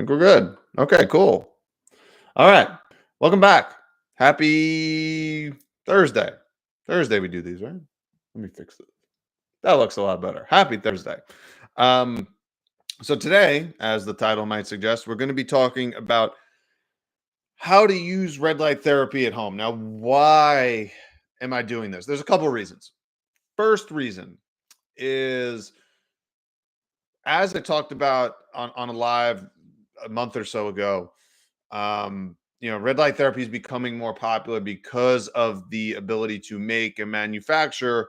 Think we're good. Okay, cool. All right. Welcome back. Happy Thursday. Thursday we do these, right? Let me fix this. That looks a lot better. Happy Thursday. Um, so today, as the title might suggest, we're going to be talking about how to use red light therapy at home. Now, why am I doing this? There's a couple of reasons. First reason is, as I talked about on a live a month or so ago, red light therapy is becoming more popular because of the ability to make and manufacture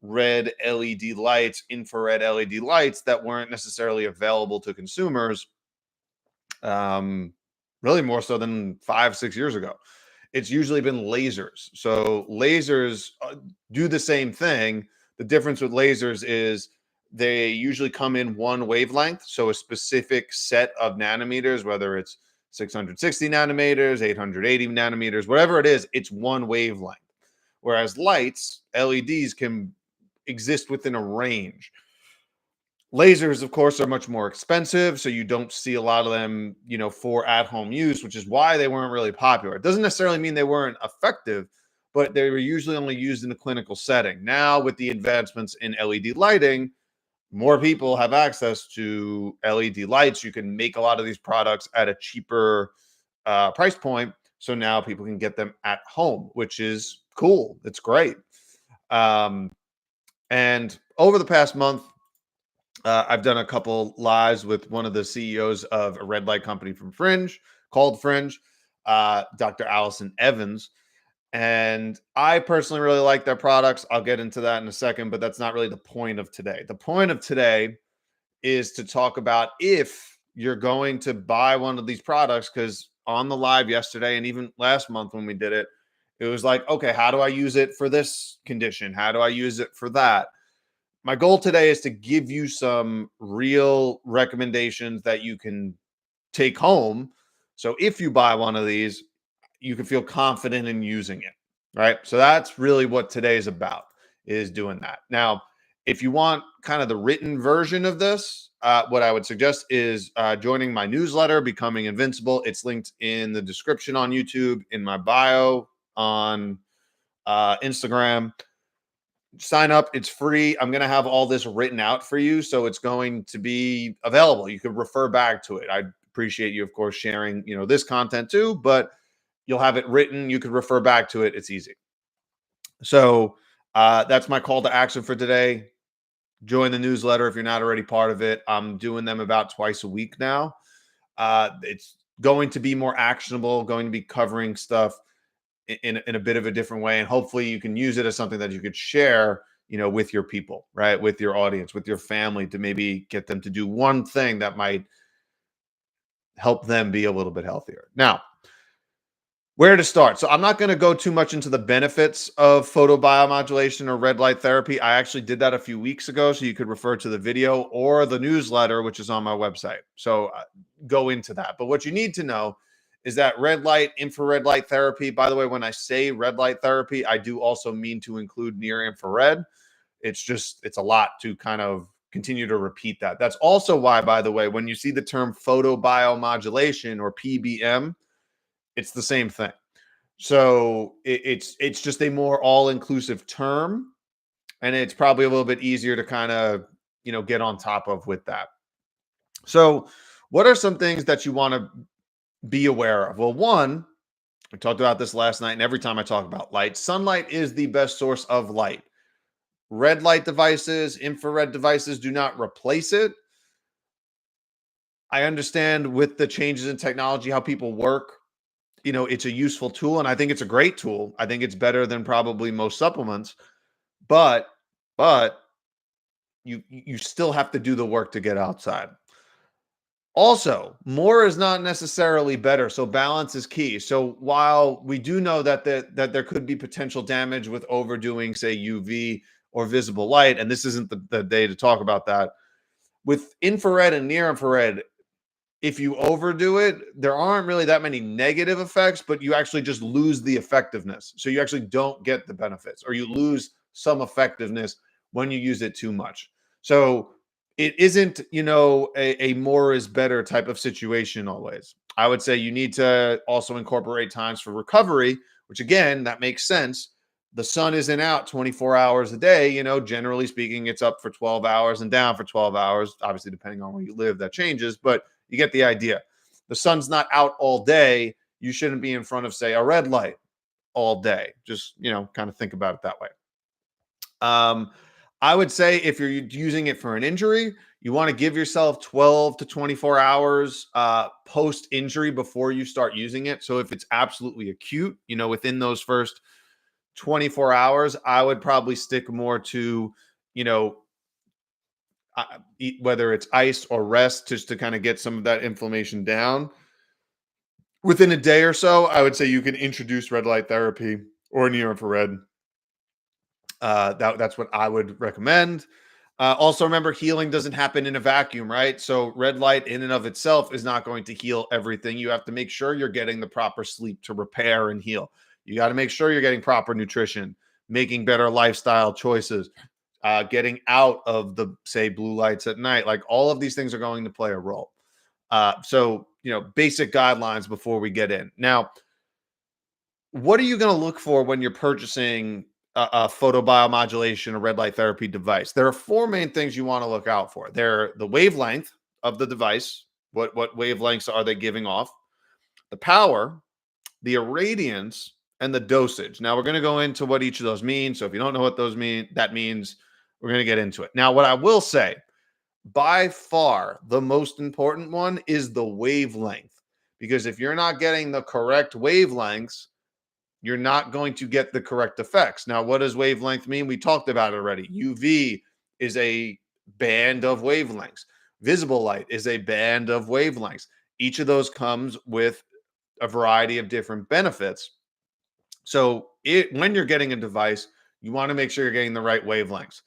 red LED lights, infrared LED lights that weren't necessarily available to consumers, um, really more so than 5, 6 years ago. It's usually been lasers. So lasers do the same thing. The difference with lasers is they usually come in one wavelength. So a specific set of nanometers, whether it's 660 nanometers, 880 nanometers, whatever it is, it's one wavelength. Whereas lights, LEDs, can exist within a range. Lasers, of course, are much more expensive, so you don't see a lot of them, for at-home use, which is why they weren't really popular. It doesn't necessarily mean they weren't effective, but they were usually only used in a clinical setting. Now, with the advancements in LED lighting, more people have access to LED lights. You can make a lot of these products at a cheaper price point, so now people can get them at home, which is cool. It's great. Um, and over the past month, I've done a couple lives with one of the CEOs of a red light company from Fringe called Fringe, Dr. Allison Evans. And I personally really like their products. I'll get into that in a second, but that's not really the point of today. The point of today is to talk about if you're going to buy one of these products, because on the live yesterday and even last month when we did it, it was like, okay, how do I use it for this condition? How do I use it for that? My goal today is to give you some real recommendations that you can take home. So if you buy one of these, you can feel confident in using it, right? So that's really what today is about, is doing that. Now, if you want kind of the written version of this, what I would suggest is joining my newsletter, Becoming Invincible. It's linked in the description on YouTube, in my bio on Instagram. Sign up. It's free. I'm going to have all this written out for you, so it's going to be available. You could refer back to it. I appreciate you, of course, sharing, this content too, but you'll have it written. You could refer back to it. It's easy. So that's my call to action for today. Join the newsletter if you're not already part of it. I'm doing them about twice a week now. It's going to be more actionable, going to be covering stuff in a bit of a different way, and hopefully you can use it as something that you could share, with your people, right, with your audience, with your family, to maybe get them to do one thing that might help them be a little bit healthier. Now, where to start? So I'm not going to go too much into the benefits of photobiomodulation or red light therapy. I actually did that a few weeks ago, so you could refer to the video or the newsletter, which is on my website. So go into that. But what you need to know is that red light, infrared light therapy, by the way, when I say red light therapy, I do also mean to include near infrared. It's a lot to kind of continue to repeat that. That's also why, by the way, when you see the term photobiomodulation or PBM, it's the same thing. So it's just a more all-inclusive term, and it's probably a little bit easier to kind of, get on top of with that. So what are some things that you want to be aware of? Well, one, I talked about this last night, and every time I talk about light, sunlight is the best source of light. Red light devices, infrared devices do not replace it. I understand with the changes in technology, how people work, it's a useful tool, and I think it's a great tool. I think it's better than probably most supplements, but you still have to do the work to get outside. Also, more is not necessarily better, so balance is key. So while we do know that that there could be potential damage with overdoing, say, UV or visible light, and this isn't the day to talk about that, with infrared and near infrared, if you overdo it, there aren't really that many negative effects, but you actually just lose the effectiveness. So you actually don't get the benefits, or you lose some effectiveness when you use it too much. So it isn't, a more is better type of situation always. I would say you need to also incorporate times for recovery, which again, that makes sense. The sun isn't out 24 hours a day. Generally speaking, it's up for 12 hours and down for 12 hours. Obviously, depending on where you live, that changes, but you get the idea. The sun's not out all day. You shouldn't be in front of, say, a red light all day. Just, kind of think about it that way. Um, I would say if you're using it for an injury, you want to give yourself 12 to 24 hours post injury before you start using it. So if it's absolutely acute, within those first 24 hours, I would probably stick more to, you know, whether it's ice or rest, just to kind of get some of that inflammation down. Within a day or so, I would say you can introduce red light therapy or near infrared. That's what I would recommend. Also, remember, healing doesn't happen in a vacuum, right? So, red light in and of itself is not going to heal everything. You have to make sure you're getting the proper sleep to repair and heal. You got to make sure you're getting proper nutrition, making better lifestyle choices, getting out of say, blue lights at night. Like all of these things are going to play a role. So, basic guidelines before we get in. Now, what are you going to look for when you're purchasing a photobiomodulation or red light therapy device? There are four main things you want to look out for. They're the wavelength of the device. What wavelengths are they giving off? The power, the irradiance, and the dosage. Now we're going to go into what each of those mean. So if you don't know what those mean, that means we're going to get into it. Now, what I will say, by far the most important one is the wavelength, because if you're not getting the correct wavelengths, you're not going to get the correct effects. Now, what does wavelength mean? We talked about it already. UV is a band of wavelengths. Visible light is a band of wavelengths. Each of those comes with a variety of different benefits. So when you're getting a device, you want to make sure you're getting the right wavelengths.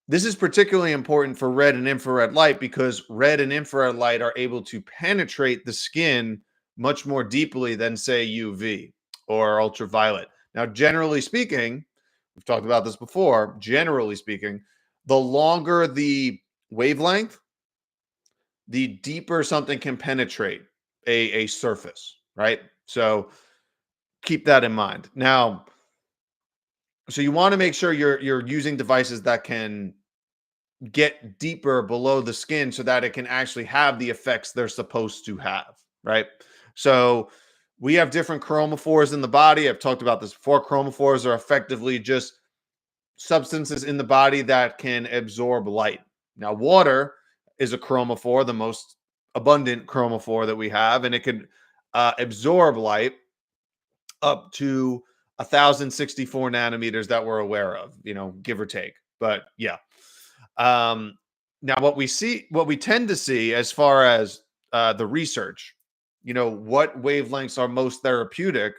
This is particularly important for red and infrared light because red and infrared light are able to penetrate the skin much more deeply than, say, UV or ultraviolet. Now, generally speaking, we've talked about this before, generally speaking, the longer the wavelength, the deeper something can penetrate a surface, right? So keep that in mind. Now, so you want to make sure you're using devices that can get deeper below the skin so that it can actually have the effects they're supposed to have, right? So we have different chromophores in the body. I've talked about this before. Chromophores are effectively just substances in the body that can absorb light. Now, water is a chromophore, the most abundant chromophore that we have, and it can absorb light up to 1,064 nanometers that we're aware of, give or take. But yeah. Now, what we tend to see as far as the research, what wavelengths are most therapeutic,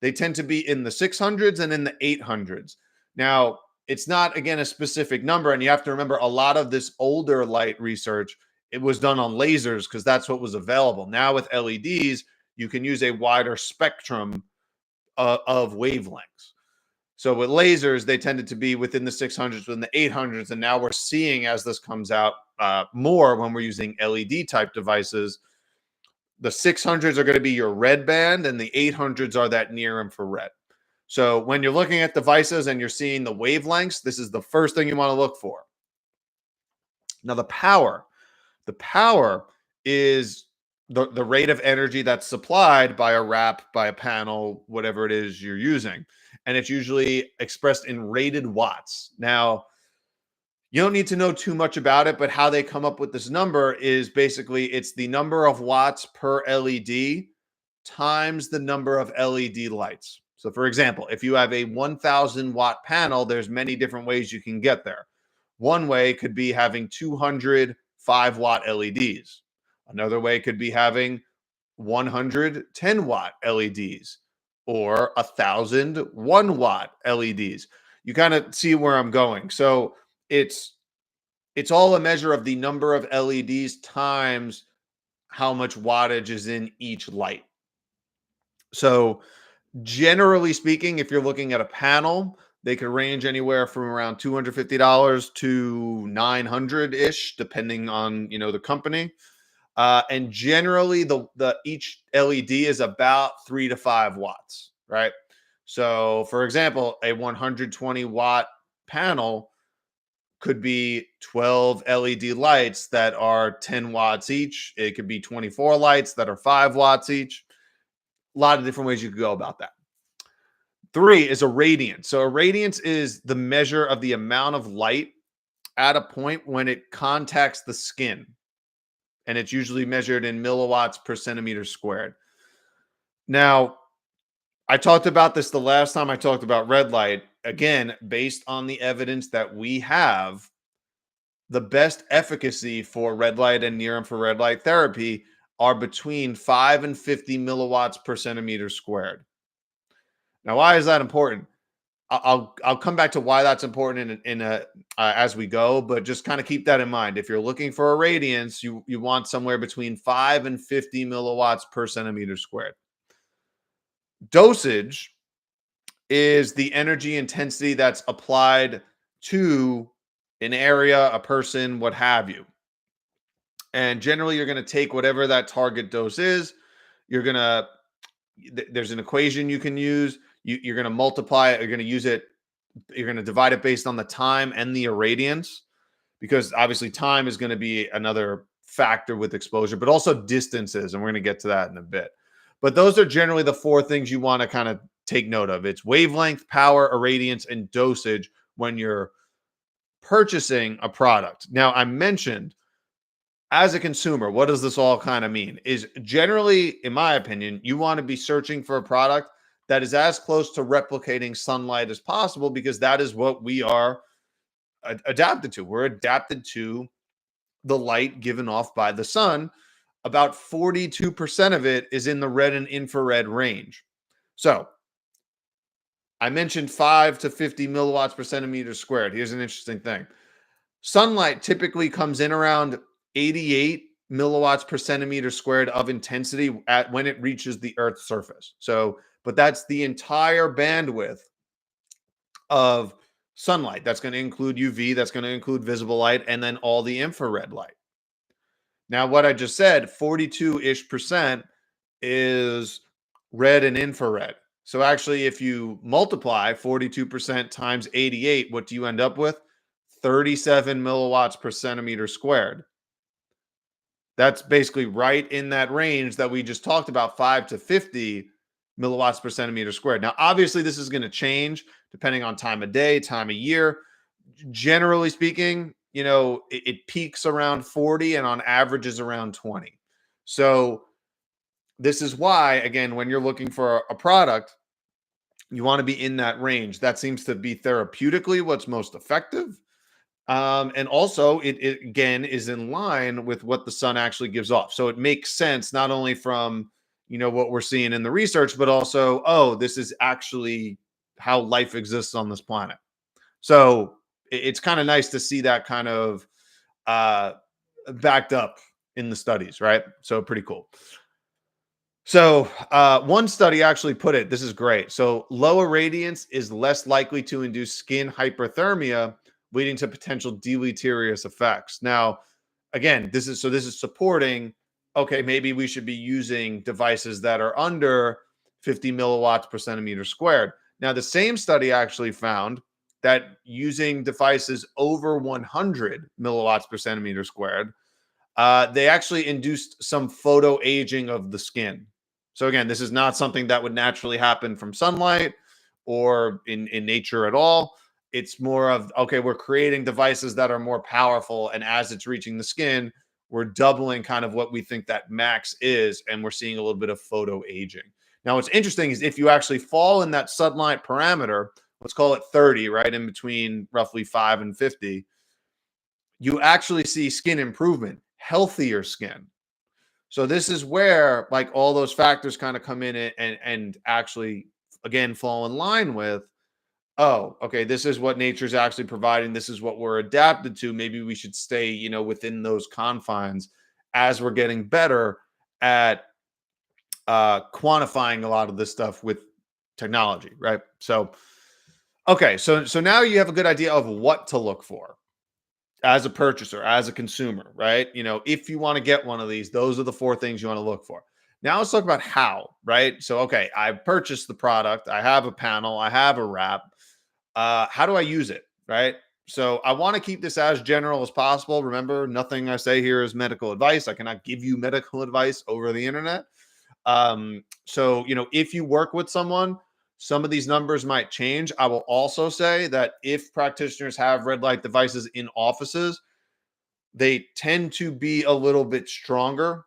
they tend to be in the 600s and in the 800s. Now, it's not, again, a specific number. And you have to remember a lot of this older light research, it was done on lasers because that's what was available. Now with LEDs, you can use a wider spectrum of wavelengths. So with lasers, they tended to be within the 600s, within the 800s. And now we're seeing, as this comes out more when we're using LED type devices, the 600s are going to be your red band and the 800s are that near infrared. So when you're looking at devices and you're seeing the wavelengths, this is the first thing you want to look for. Now, the power is the rate of energy that's supplied by a wrap, by a panel, whatever it is you're using. And it's usually expressed in rated watts. Now, you don't need to know too much about it, but how they come up with this number is basically it's the number of watts per LED times the number of LED lights. So for example, if you have a 1,000 watt panel, there's many different ways you can get there. One way could be having 200 5-watt LEDs. Another way could be having 110-watt LEDs or 1,000 1-watt LEDs. You kind of see where I'm going. So it's all a measure of the number of LEDs times how much wattage is in each light. So generally speaking, if you're looking at a panel, They could range anywhere from around $250 to 900-ish, depending on, the company. And generally the each LED is about 3 to 5 watts, right? So for example, a 120-watt panel could be 12 LED lights that are 10 watts each. It could be 24 lights that are 5 watts each. A lot of different ways you could go about that. 3 is a radiance. So a radiance is the measure of the amount of light at a point when it contacts the skin. And it's usually measured in milliwatts per centimeter squared. Now, I talked about this the last time I talked about red light. Again, based on the evidence that we have, the best efficacy for red light and near infrared light therapy are between 5 and 50 milliwatts per centimeter squared. Now, why is that important? I'll come back to why that's important in a as we go, but just kind of keep that in mind. If you're looking for a radiance, you want somewhere between 5 and 50 milliwatts per centimeter squared. Dosage is the energy intensity that's applied to an area, a person, what have you. And generally, you're going to take whatever that target dose is. You're going to, there's an equation you can use. You're going to multiply it. You're going to use it. You're going to divide it based on the time and the irradiance, because obviously time is going to be another factor with exposure, but also distances. And we're going to get to that in a bit. But those are generally the 4 things you want to kind of take note of. It's wavelength, power, irradiance, and dosage when you're purchasing a product. Now, I mentioned, as a consumer, what does this all kind of mean? Is generally, in my opinion, you want to be searching for a product that is as close to replicating sunlight as possible, because that is what we are adapted to. We're adapted to the light given off by the sun. About 42% of it is in the red and infrared range. So I mentioned 5 to 50 milliwatts per centimeter squared. Here's an interesting thing. Sunlight typically comes in around 88 milliwatts per centimeter squared of intensity at when it reaches the Earth's surface. So, but that's the entire bandwidth of sunlight. That's going to include UV, that's going to include visible light, and then all the infrared light. Now, what I just said, 42-ish% is red and infrared. So actually, if you multiply 42% times 88, what do you end up with? 37 milliwatts per centimeter squared. That's basically right in that range that we just talked about, 5 to 50 milliwatts per centimeter squared. Now, obviously, this is going to change depending on time of day, time of year. Generally speaking, it peaks around 40 and on average is around 20. So this is why, again, when you're looking for a product, you want to be in that range. That seems to be therapeutically what's most effective. And also, it again is in line with what the sun actually gives off. So it makes sense not only from what we're seeing in the research, but also, oh, this is actually how life exists on this planet. So it's kind of nice to see that kind of backed up in the studies, right? So pretty cool. So one study actually put it, this is great. So lower radiance is less likely to induce skin hyperthermia, leading to potential deleterious effects. Now, again, this is supporting, okay, maybe we should be using devices that are under 50 milliwatts per centimeter squared. Now, the same study actually found that using devices over 100 milliwatts per centimeter squared, they actually induced some photo aging of the skin. So again, this is not something that would naturally happen from sunlight or in nature at all. It's more of, okay, we're creating devices that are more powerful, and as it's reaching the skin, we're doubling kind of what we think that max is, and we're seeing a little bit of photo aging. Now, what's interesting is if you actually fall in that sunlight parameter, let's call it 30, right in between roughly 5 and 50, you actually see skin improvement, healthier skin. So this is where like all those factors kind of come in and actually again fall in line with, oh, okay, this is what nature's actually providing. This is what we're adapted to. Maybe we should stay, within those confines as we're getting better at quantifying a lot of this stuff with technology, right? So Okay, so now you have a good idea of what to look for as a purchaser, as a consumer, right? If you want to get one of these, those are the four things you want to look for. Now let's talk about how, right? So, okay, I purchased the product, I have a panel, I have a wrap. How do I use it, right? So, I want to keep this as general as possible. Remember, nothing I say here is medical advice. I cannot give you medical advice over the internet. So, if you work with someone, some of these numbers might change. I will also say that if practitioners have red light devices in offices, they tend to be a little bit stronger.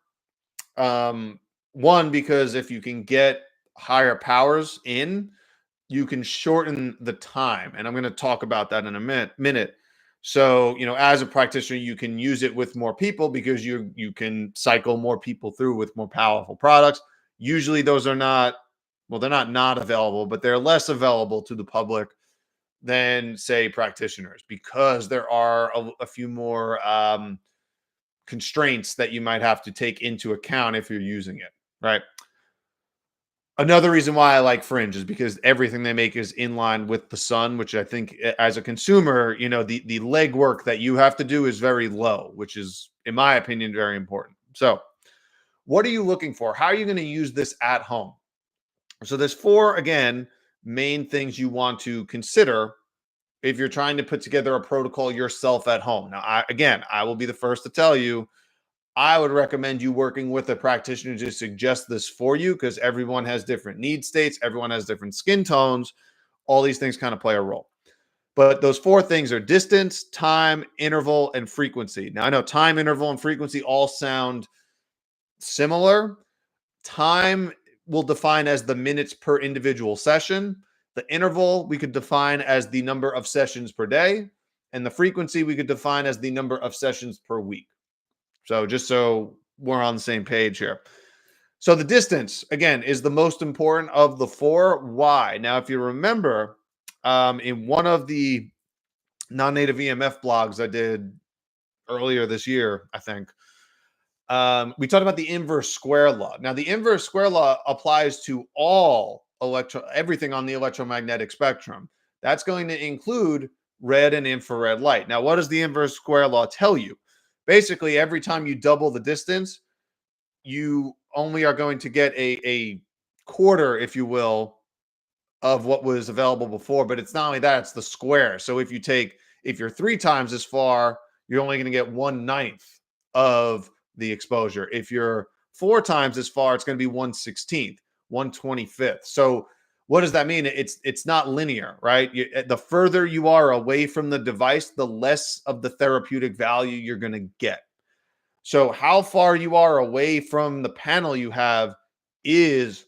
Um, One, because if you can get higher powers in, you can shorten the time. And I'm going to talk about that in a minute. So, as a practitioner, you can use it with more people because you can cycle more people through with more powerful products. Usually those are not, well, they're not available, but they're less available to the public than, say, practitioners, because there are a few more constraints that you might have to take into account if you're using it, right? Another reason why I like Fringe is because everything they make is in line with the sun, which I think, as a consumer, the legwork that you have to do is very low, which is, in my opinion, very important. So, what are you looking for? How are you going to use this at home? So, there's four, again, main things you want to consider if you're trying to put together a protocol yourself at home. Now, I will be the first to tell you, I would recommend you working with a practitioner to suggest this for you, because everyone has different need states, everyone has different skin tones. All these things kind of play a role. But those four things are distance, time, interval, and frequency. Now, I know time, interval, and frequency all sound similar. Time will define as the minutes per individual session. The interval we could define as the number of sessions per day. And the frequency we could define as the number of sessions per week. So, just so we're on the same page here. So, the distance, again, is the most important of the four. Why? Now, if you remember, in one of the non-native EMF blogs I did earlier this year, I think, we talked about the inverse square law. Now, the inverse square law applies to everything on the electromagnetic spectrum. That's going to include red and infrared light. Now, what does the inverse square law tell you? Basically, every time you double the distance, you only are going to get a quarter, if you will, of what was available before. But it's not only that, it's the square. So if you're three times as far, you're only going to get 1/9 of the exposure. If you're four times as far, it's going to be 1/16, 1/25. So what does that mean? It's not linear, right? The further you are away from the device, the less of the therapeutic value you're going to get. So how far you are away from the panel you have is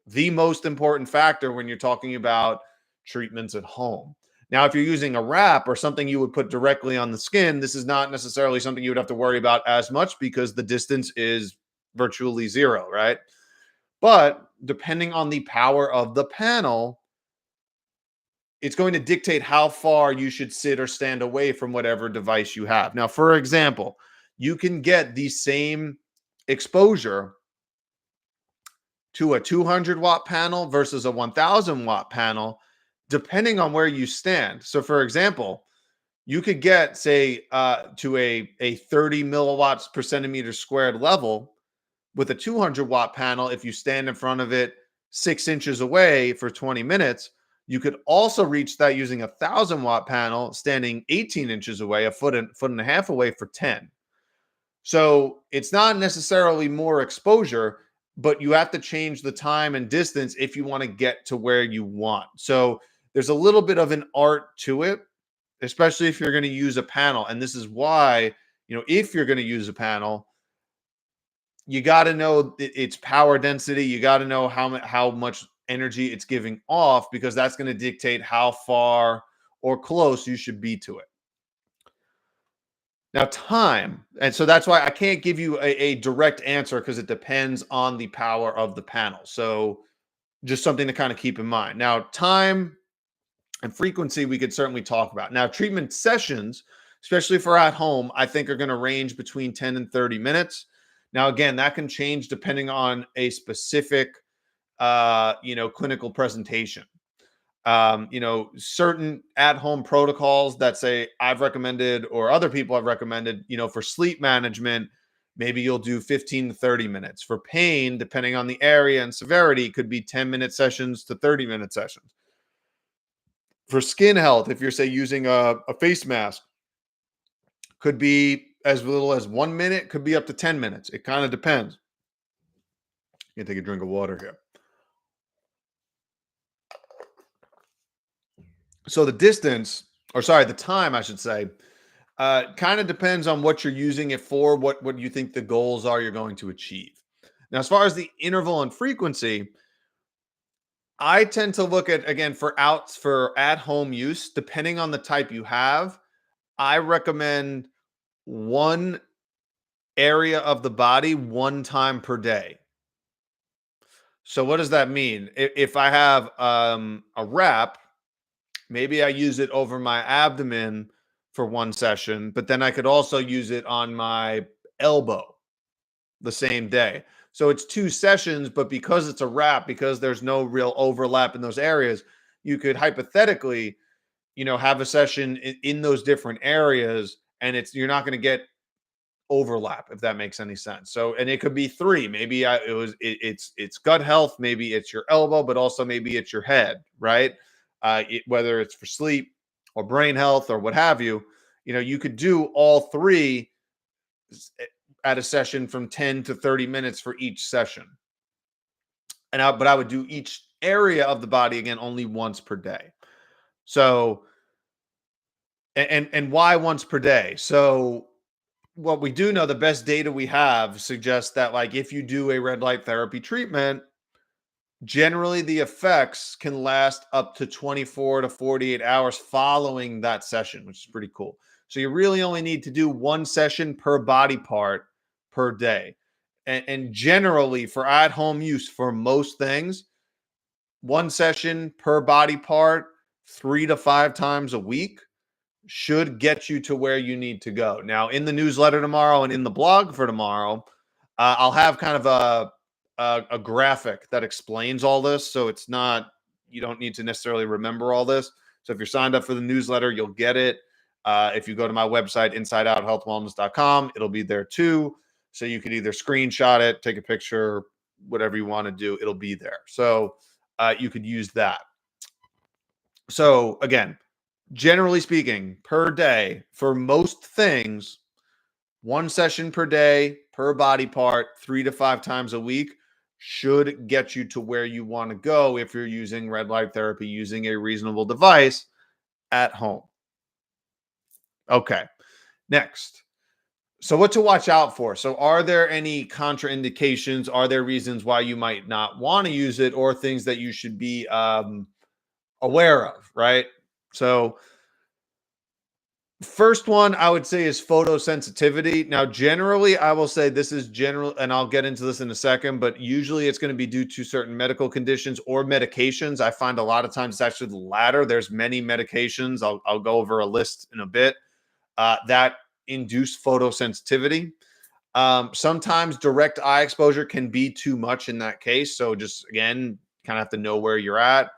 the most important factor when you're talking about treatments at home. Now, if you're using a wrap or something you would put directly on the skin, this is not necessarily something you would have to worry about as much, because the distance is virtually zero, right? But depending on the power of the panel, it's going to dictate how far you should sit or stand away from whatever device you have. Now, for example, you can get the same exposure to a 200-watt panel versus a 1,000-watt panel, depending on where you stand. So, for example, you could get, say, to a 30 milliwatts per centimeter squared level with a 200-watt panel. If you stand in front of it 6 inches away for 20 minutes, you could also reach that using a 1,000-watt panel standing 18 inches away, a foot and a half away, for 10. So it's not necessarily more exposure, but you have to change the time and distance if you want to get to where you want. So there's a little bit of an art to it, especially if you're going to use a panel. And this is why, if you're going to use a panel, you got to know its power density. You got to know how much energy it's giving off, because that's going to dictate how far or close you should be to it. Now, time. And so that's why I can't give you a direct answer, because it depends on the power of the panel. So just something to kind of keep in mind. Now, time and frequency, we could certainly talk about. Now, treatment sessions, especially for at home, I think are going to range between 10 and 30 minutes. Now, again, that can change depending on a specific, clinical presentation. Certain at-home protocols that say I've recommended or other people have recommended, for sleep management, maybe you'll do 15 to 30 minutes. For pain, depending on the area and severity, it could be 10-minute sessions to 30-minute sessions. For skin health, if you're, say, using a face mask, could be as little as 1 minute, could be up to 10 minutes. It kind of depends. You can take a drink of water here. So the time, I should say, kind of depends on what you're using it for, what you think the goals are you're going to achieve. Now, as far as the interval and frequency, I tend to look at, again, for at-home use, depending on the type you have, I recommend one area of the body one time per day. So what does that mean? If I have a wrap, maybe I use it over my abdomen for one session, but then I could also use it on my elbow the same day. So it's 2 sessions, but because it's a wrap, because there's no real overlap in those areas, you could hypothetically, have a session in those different areas, and you're not going to get overlap, if that makes any sense. So, and it could be 3. Maybe it's gut health, maybe it's your elbow, but also maybe it's your head, right? Whether it's for sleep or brain health or what have you, you could do all 3 at a session from 10 to 30 minutes for each session. But I would do each area of the body again only once per day. So, and why once per day? So what we do know, the best data we have suggests that, like, if you do a red light therapy treatment, generally the effects can last up to 24 to 48 hours following that session, which is pretty cool. So you really only need to do 1 session per body part per day. And generally, for at-home use for most things, 1 session per body part 3 to 5 times a week should get you to where you need to go. Now, in the newsletter tomorrow and in the blog for tomorrow, I'll have kind of a graphic that explains all this. So you don't need to necessarily remember all this. So if you're signed up for the newsletter, you'll get it. If you go to my website, insideouthealthwellness.com, it'll be there too. So you could either screenshot it, take a picture, whatever you want to do, it'll be there. So you could use that. So again, generally speaking, per day, for most things, 1 session per day, per body part, 3 to 5 times a week should get you to where you want to go if you're using red light therapy, using a reasonable device at home. Okay, next. So what to watch out for? So are there any contraindications? Are there reasons why you might not want to use it, or things that you should be aware of, right? So first one I would say is photosensitivity. Now, generally, I will say this is general, and I'll get into this in a second, but usually it's going to be due to certain medical conditions or medications. I find a lot of times it's actually the latter. There's many medications. I'll go over a list in a bit that induce photosensitivity. Sometimes direct eye exposure can be too much in that case. So just, again, kind of have to know where you're at.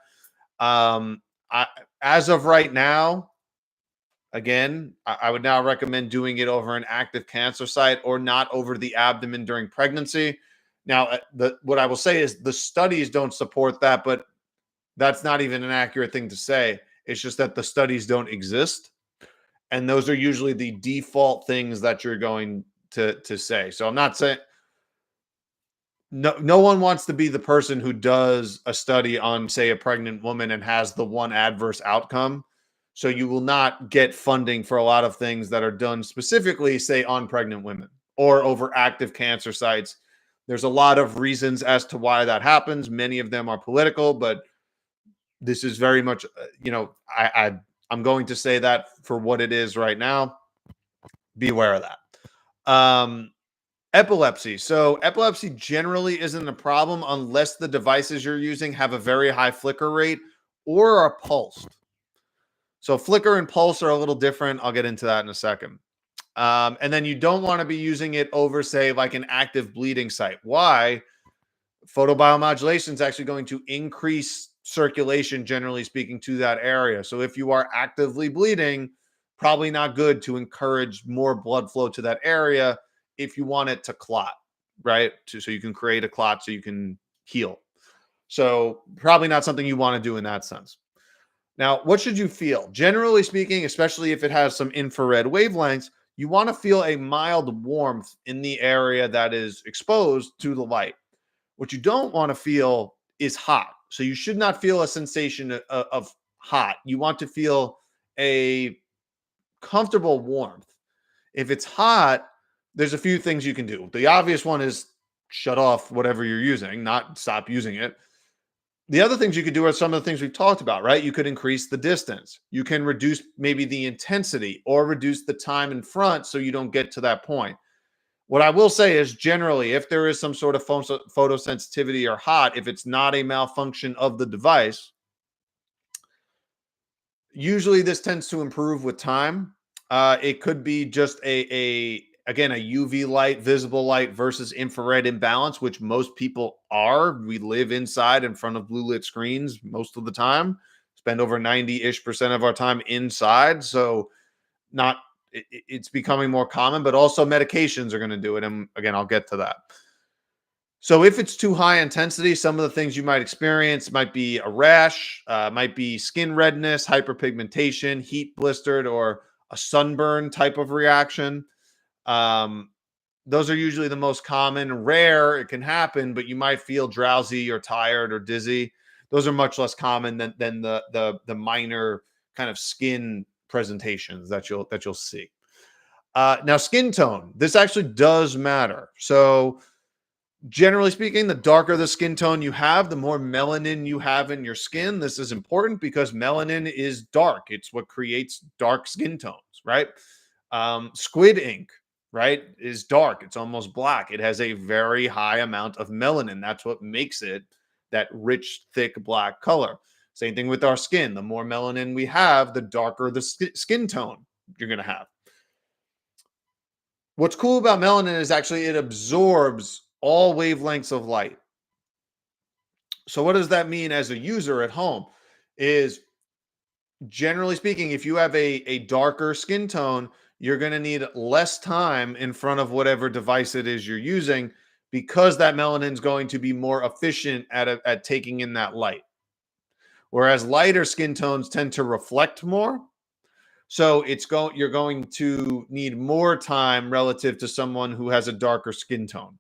As of right now, again, I would now recommend doing it over an active cancer site or not over the abdomen during pregnancy. Now, what I will say is the studies don't support that, but that's not even an accurate thing to say. It's just that the studies don't exist. And those are usually the default things that you're going to say. So I'm not saying no one wants to be the person who does a study on, say, a pregnant woman and has the one adverse outcome. So you will not get funding for a lot of things that are done specifically, say, on pregnant women or over active cancer sites. There's a lot of reasons as to why that happens. Many of them are political, but this is very much, I'm going to say that for what it is right now. Be aware of that. Epilepsy. So epilepsy generally isn't a problem unless the devices you're using have a very high flicker rate or are pulsed. So flicker and pulse are a little different. I'll get into that in a second. And then you don't want to be using it over, say, like an active bleeding site. Why? Photobiomodulation is actually going to increase circulation, generally speaking, to that area. So if you are actively bleeding, probably not good to encourage more blood flow to that area if you want it to clot, right? So you can create a clot so you can heal. So probably not something you want to do in that sense. Now, what should you feel? Generally speaking, especially if it has some infrared wavelengths, you want to feel a mild warmth in the area that is exposed to the light. What you don't want to feel is hot. So you should not feel a sensation of hot. You want to feel a comfortable warmth. If it's hot, there's a few things you can do. The obvious one is shut off whatever you're using, not stop using it. The other things you could do are some of the things we've talked about, right? You could increase the distance. You can reduce maybe the intensity or reduce the time in front so you don't get to that point. What I will say is generally, if there is some sort of photosensitivity or hot, if it's not a malfunction of the device, usually this tends to improve with time. It could be just again, a UV light, visible light versus infrared imbalance, which most people are. We live inside in front of blue lit screens most of the time, spend over 90-ish% of our time inside. So not it's becoming more common, but also medications are going to do it. And again, I'll get to that. So if it's too high intensity, some of the things you might experience might be a rash, might be skin redness, hyperpigmentation, heat blistered, or a sunburn type of reaction. Um, those are usually the most common. Rare, it can happen, but you might feel drowsy or tired or dizzy. Those are much less common than the minor kind of skin presentations that you'll see. Now, skin tone. This actually does matter. So generally speaking, the darker the skin tone you have, the more melanin you have in your skin. This is important because melanin is dark. It's what creates dark skin tones, right? Squid ink, right, is dark. It's almost black. It has a very high amount of melanin. That's what makes it that rich, thick black color. Same thing with our skin. The more melanin we have, the darker the skin tone you're going to have. What's cool about melanin is actually it absorbs all wavelengths of light. So what does that mean as a user at home? Is generally speaking, if you have a darker skin tone, you're going to need less time in front of whatever device it is you're using because that melanin is going to be more efficient at taking in that light. Whereas lighter skin tones tend to reflect more. So you're going to need more time relative to someone who has a darker skin tone.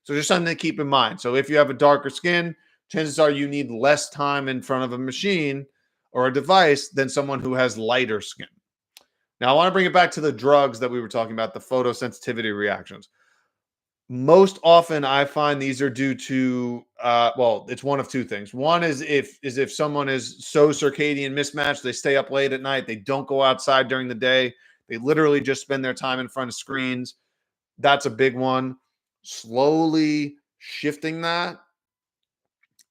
So just something to keep in mind. So if you have a darker skin, chances are you need less time in front of a machine or a device than someone who has lighter skin. Now, I want to bring it back to the drugs that we were talking about, the photosensitivity reactions. Most often, I find these are due to, well, it's one of two things. One is if someone is so circadian mismatched, they stay up late at night, they don't go outside during the day, they literally just spend their time in front of screens. That's a big one. Slowly shifting that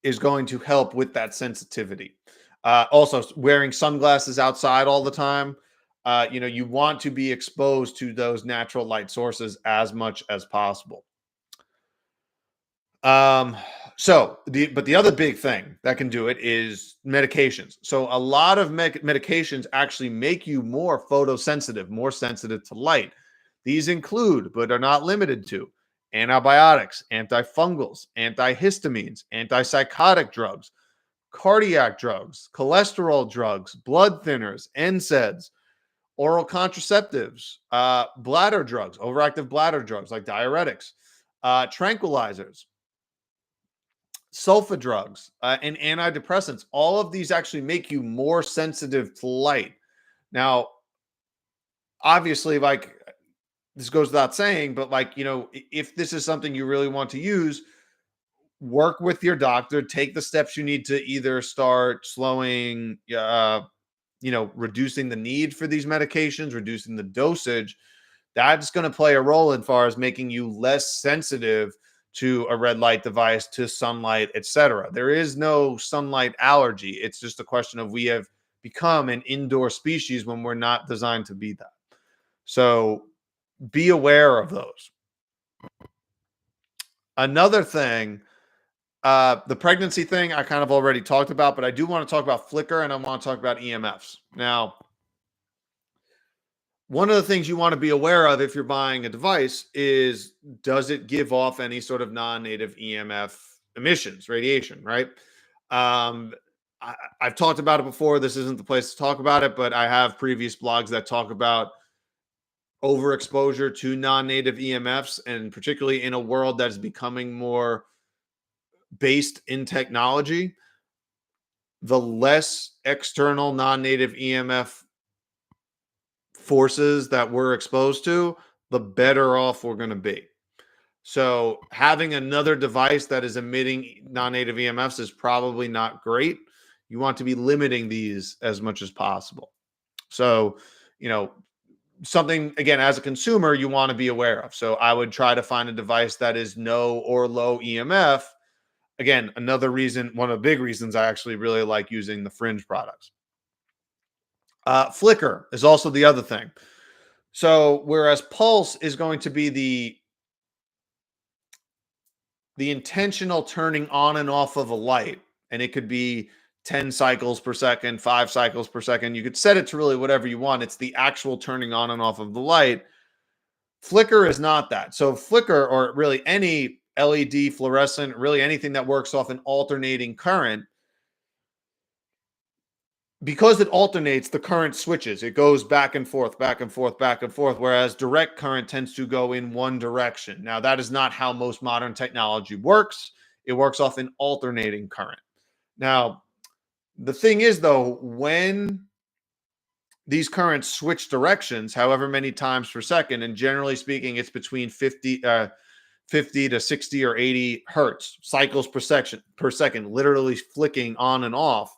is going to help with that sensitivity. Also, wearing sunglasses outside all the time. You want to be exposed to those natural light sources as much as possible. Um, but the other big thing that can do it is medications. So a lot of medications actually make you more photosensitive, more sensitive to light. These include, but are not limited to, antibiotics, antifungals, antihistamines, antipsychotic drugs, cardiac drugs, cholesterol drugs, blood thinners, NSAIDs, oral contraceptives, bladder drugs, overactive bladder drugs like diuretics, tranquilizers, sulfa drugs, and antidepressants. All of these actually make you more sensitive to light. Now, obviously, like this goes without saying, but if this is something you really want to use, work with your doctor, take the steps you need to either start slowing, reducing the need for these medications, reducing the dosage. That's going to play a role as far as making you less sensitive to a red light device, to sunlight, etc. There is no sunlight allergy. It's just a question of we have become an indoor species when we're not designed to be that. So be aware of those. Another thing The pregnancy thing I kind of already talked about, but I do want to talk about flicker and I want to talk about EMFs. Now, one of the things you want to be aware of if you're buying a device is, does it give off any sort of non-native EMF emissions, radiation, right? Um, I've talked about it before. This isn't the place to talk about it, but I have previous blogs that talk about overexposure to non-native EMFs, and particularly in a world that is becoming more based in technology, the less external non-native EMF forces that we're exposed to, the better off we're going to be. So having another device that is emitting non-native EMFs is probably not great. You want to be limiting these as much as possible. So, you know, something, again, as a consumer, you want to be aware of. So I would try to find a device that is no or low EMF. Again, another reason, one of the big reasons I actually really like using the Fringe products. Flicker is also the other thing. So whereas pulse is going to be the intentional turning on and off of a light, and it could be 10 cycles per second, 5 cycles per second. You could set it to really whatever you want. It's the actual turning on and off of the light. Flicker is not that. So flicker, or really any LED, fluorescent, really anything that works off an alternating current, because it alternates, the current switches. It goes back and forth, back and forth, back and forth, whereas direct current tends to go in one direction. Now, that is not how most modern technology works. It works off an alternating current. Now, the thing is, though, when these currents switch directions, however many times per second, and generally speaking, it's between 50 to 60 or 80 hertz cycles per second, literally flicking on and off.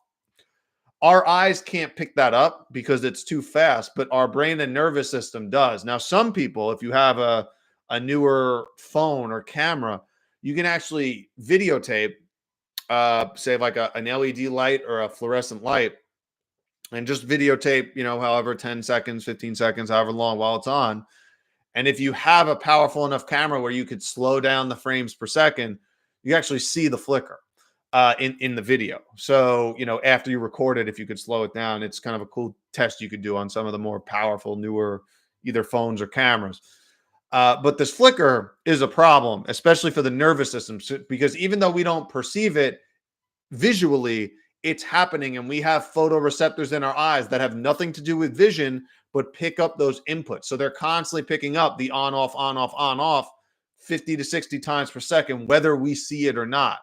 Our eyes can't pick that up because it's too fast, but our brain and nervous system does. Now, some people, if you have a newer phone or camera, you can actually videotape, say like an LED light or a fluorescent light, and just videotape, however, 10 seconds, 15 seconds, however long while it's on. And if you have a powerful enough camera where you could slow down the frames per second, you actually see the flicker in the video. So, after you record it, if you could slow it down, it's kind of a cool test you could do on some of the more powerful, newer, either phones or cameras. But this flicker is a problem, especially for the nervous system, because even though we don't perceive it visually, it's happening. And we have photoreceptors in our eyes that have nothing to do with vision, but pick up those inputs. So they're constantly picking up the on, off, on, off, on, off 50 to 60 times per second, whether we see it or not.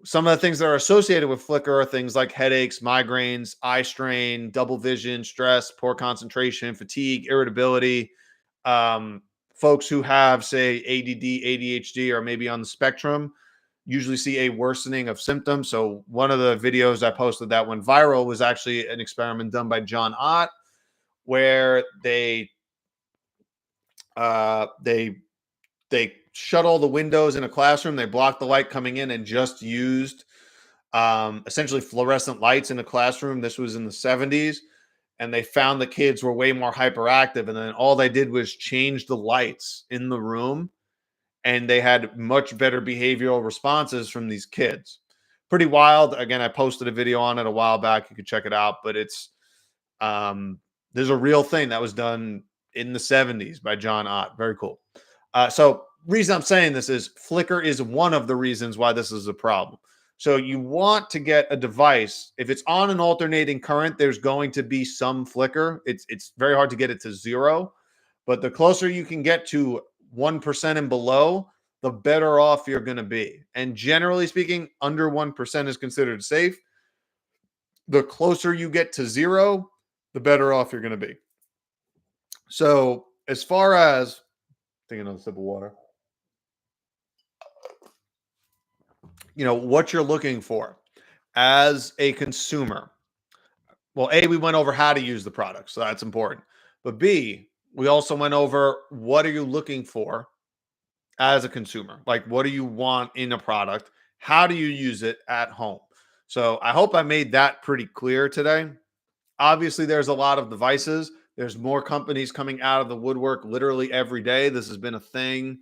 Some of the things that are associated with flicker are things like headaches, migraines, eye strain, double vision, stress, poor concentration, fatigue, irritability. Folks who have, say, ADD, ADHD, or maybe on the spectrum usually see a worsening of symptoms. So one of the videos I posted that went viral was actually an experiment done by John Ott, where they shut all the windows in a classroom. They blocked the light coming in and just used essentially fluorescent lights in a classroom. This was in the 70s. And they found the kids were way more hyperactive. And then all they did was change the lights in the room. And they had much better behavioral responses from these kids. Pretty wild. Again, I posted a video on it a while back. You could check it out. But it's there's a real thing that was done in the 70s by John Ott. Very cool. So reason I'm saying this is flicker is one of the reasons why this is a problem. So you want to get a device. If it's on an alternating current, there's going to be some flicker. It's very hard to get it to zero, but the closer you can get to 1% and below, the better off you're going to be. And generally speaking, under 1% is considered safe. The closer you get to zero, the better off you're going to be. So as far as, taking another sip of water, what you're looking for as a consumer. Well, A, we went over how to use the product, so that's important. But B, we also went over what are you looking for as a consumer? Like, what do you want in a product? How do you use it at home? So I hope I made that pretty clear today. Obviously, there's a lot of devices. There's more companies coming out of the woodwork literally every day. This has been a thing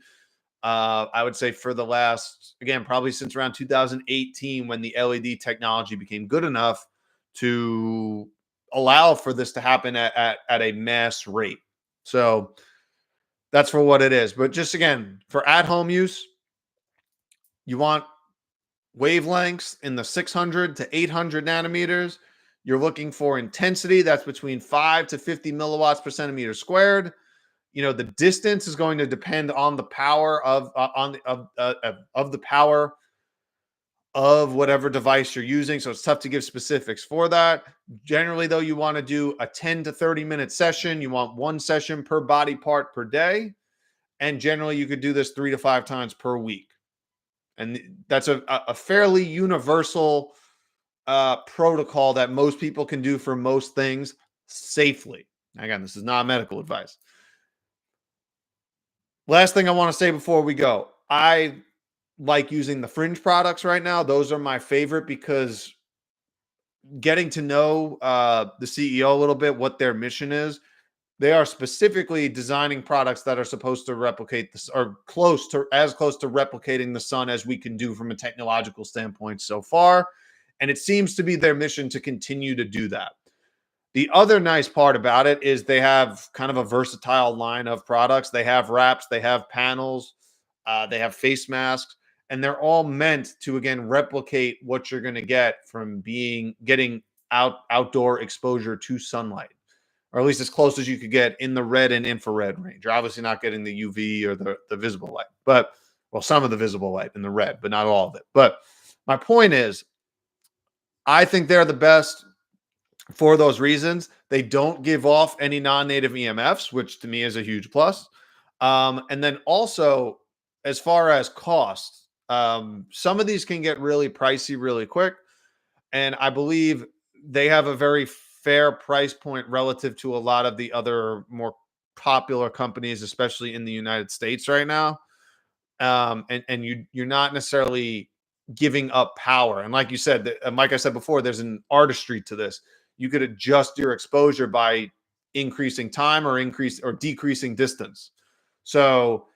I would say for the last, again, probably since around 2018, when the LED technology became good enough to allow for this to happen at a mass rate. So that's for what it is. But just again, for at home use, you want wavelengths in the 600 to 800 nanometers. You're looking for intensity that's between 5 to 50 milliwatts per centimeter squared. The distance is going to depend on the power of the power of whatever device you're using. So it's tough to give specifics for that. Generally, though, you want to do a 10 to 30-minute session. You want one session per body part per day. And generally, you could do this 3 to 5 times per week. And that's a fairly universal protocol that most people can do for most things safely. Again, this is not medical advice. Last thing I want to say before we go, I like using the fringe products right now. Those are my favorite because getting to know the CEO a little bit, what their mission is, they are specifically designing products that are supposed to replicate this, or as close to replicating the sun as we can do from a technological standpoint so far. And it seems to be their mission to continue to do that. The other nice part about it is they have kind of a versatile line of products. They have wraps, they have panels, they have face masks, and they're all meant to, again, replicate what you're going to get from getting outdoor exposure to sunlight, or at least as close as you could get in the red and infrared range. You're obviously not getting the UV or the visible light, but some of the visible light in the red, but not all of it. But my point is, I think they're the best for those reasons. They don't give off any non-native EMFs, which to me is a huge plus. And then also, as far as cost, some of these can get really pricey really quick. And I believe they have a very fair price point relative to a lot of the other more popular companies, especially in the United States right now. And you're not necessarily giving up power. And like you said, like I said before, there's an artistry to this. You could adjust your exposure by increasing time or decreasing distance. So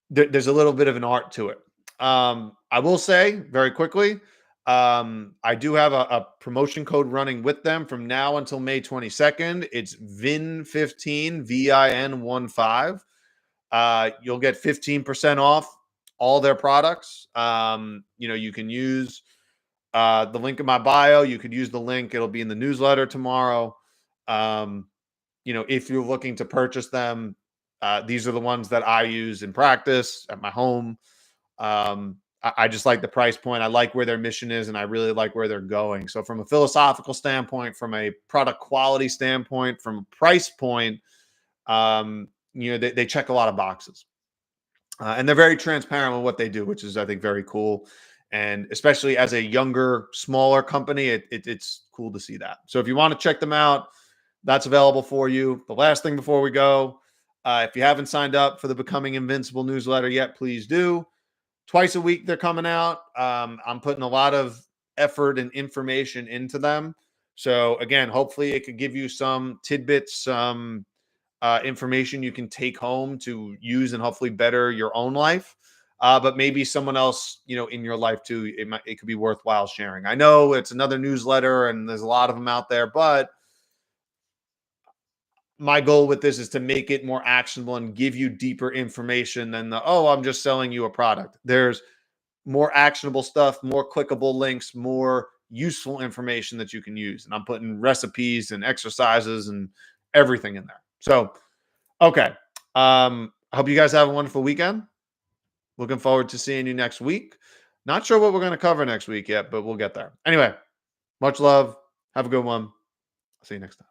there's a little bit of an art to it. I will say very quickly, I do have a promotion code running with them from now until May 22nd. It's VIN15, VIN15. You'll get 15% off all their products. You can use the link in my bio. You could use the link. It'll be in the newsletter tomorrow. If you're looking to purchase them, these are the ones that I use in practice at my home. I just like the price point. I like where their mission is, and I really like where they're going. So from a philosophical standpoint, from a product quality standpoint, from a price point, they check a lot of boxes. And they're very transparent with what they do, which is, I think, very cool. And especially as a younger, smaller company, it's cool to see that. So if you want to check them out, that's available for you. The last thing before we go, if you haven't signed up for the Becoming Invincible newsletter yet, please do. Twice a week they're coming out. I'm putting a lot of effort and information into them. So again, hopefully it could give you some tidbits, some information you can take home to use and hopefully better your own life. But maybe someone else, in your life too, it could be worthwhile sharing. I know it's another newsletter and there's a lot of them out there, but my goal with this is to make it more actionable and give you deeper information than I'm just selling you a product. There's more actionable stuff, more clickable links, more useful information that you can use. And I'm putting recipes and exercises and everything in there. So, okay. I hope you guys have a wonderful weekend. Looking forward to seeing you next week. Not sure what we're going to cover next week yet, but we'll get there. Anyway, much love. Have a good one. I'll see you next time.